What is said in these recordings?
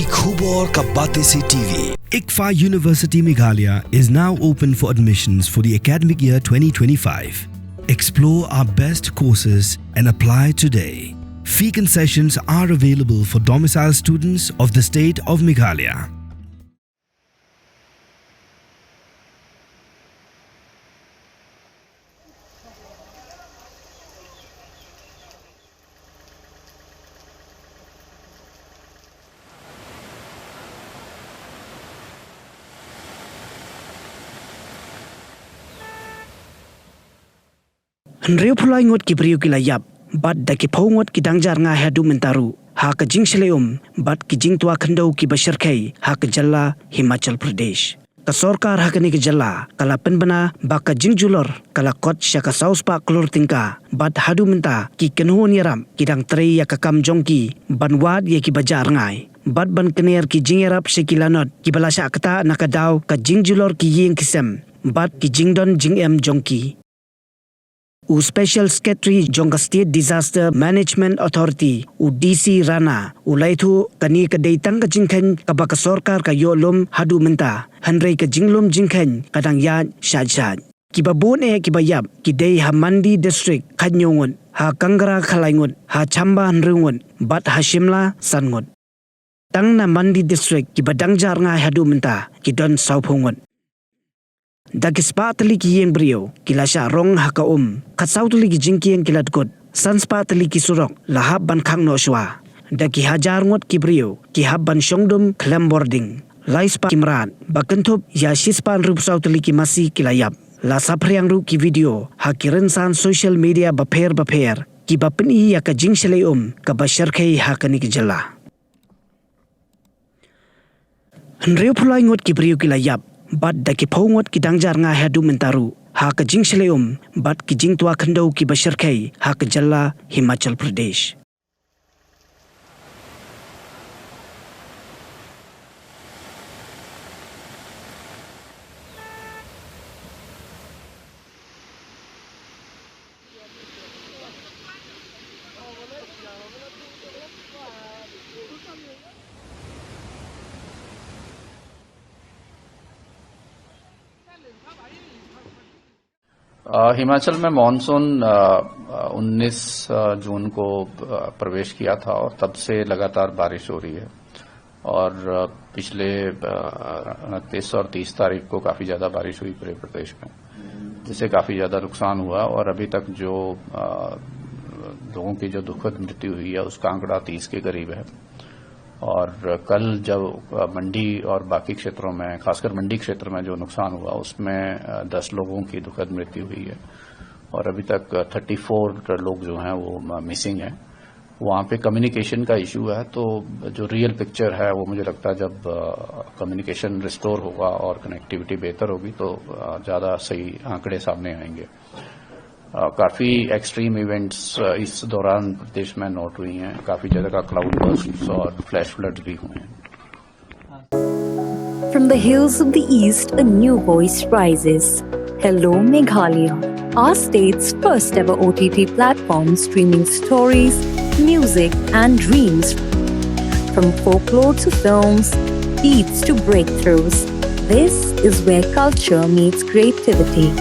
की खूब और का बातें से TV. ICFA University Meghalaya is now open for admissions for the academic year 2025. Explore our best courses and apply today. Fee concessions are available for domicile students of the state of Meghalaya. Nriu pulai ngot ki priu ki layap, bat da ki pau ngot ki dangjar nga hadu mentaru, ha ka jing bat ki jing tua khandau ki basharkai, ha ka jalla Himachal Pradesh. Ka sorkar ha ka ni ki jalla, kala penbana baka Jingjulor, kala kot sya ka Spah Klur tingka, bat hadu menta ki kenhuan yaram, ki dang trei ya ka kam jongki, ban wad ya ki bajar Rngai. Bat ban kener ki jingerap sya ki lanot, ki balasya akta nakadaw ka Jingjulor ki Ïing kisem, bat ki jingdon jingem jongki. U Special Secretary Jongka State Disaster Management Authority u DC Rana u laitu kani ka deitang ka jingkhen ka baka sorkar ka yolum hadu menta hanrei ka jinglum jingkhen kadang ya shaj ki babun ki bayap ki dei ha Mandi district khanyongun ha Kangra khalaingun ha Chamba hanrungun bat ha Shimla sangut tang na Mandi district ki badangjar nga hadu menta ki don sauphungun Dagi Spah Tylli ki Ïing brio, kila Shah Rong haka katsau Tylli ki jingkieng kilat god, san Spah Tylli ki surok, lahab ban kang no shwa. Dagi hajar ngot ki brio, ki hab ban shongdum klem boarding. Lai Spah kimran, bakentup ya shispan rupsau Tylli ki masih kilayap. La sapriang ru ki video, ha kirensan social media baper, ki bapeni ya ka jing shalai ka basharkai ha kani ki jala. Nriu pulai ngot ki brio kilayap, bat da ki pau ngot ki dangjar nga hadu mentaru, ha ka jing shalai bat ki jing tua khandau ki basharkai, ha ka jalla Himachal Pradesh. Himachal में मॉनसून 19 जून को प्रवेश किया था और तब से लगातार बारिश हो रही है और पिछले 29 और 30 तारीख को काफी ज्यादा बारिश हुई पूरे प्रदेश में, जिससे काफी ज्यादा नुकसान हुआ और अभी तक जो लोगों की जो दुखद मृत्यु हुई है उसका आंकड़ा 30 के करीब है। और कल जब मंडी और बाकी क्षेत्रों में, खासकर मंडी क्षेत्र में जो नुकसान हुआ उसमें 10 लोगों की दुखद मृत्यु हुई है और अभी तक 34 लोग जो हैं वो मिसिंग हैं। वहाँ पे कम्युनिकेशन का इशू है, तो जो रियल पिक्चर है वो मुझे लगता है जब कम्युनिकेशन रिस्टोर होगा और कनेक्टिविटी बेहतर होगी तो ज़्यादा सही आंकड़े सामने आएंगे। काफी एक्सट्रीम इवेंट्स इस दौरान प्रदेश में नोट हुई हैं, काफी जगह का क्लाउड बर्स्ट्स और फ्लैश फ्लड्स भी हुए हैं। From the hills of the east, a new voice rises. Hello Meghalaya, our state's first ever OTT platform streaming stories, music and dreams. From folklore to films, beats to breakthroughs, this is where culture meets creativity.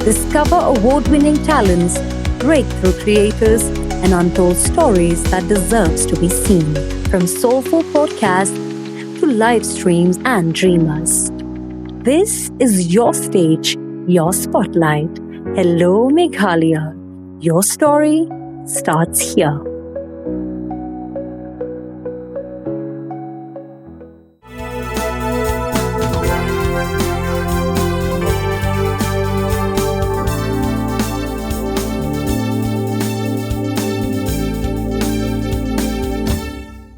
Discover award-winning talents, breakthrough creators, and untold stories that deserves to be seen. From soulful podcasts to live streams and dreamers. This is your stage, your spotlight. Hello Meghalaya. Your story starts here.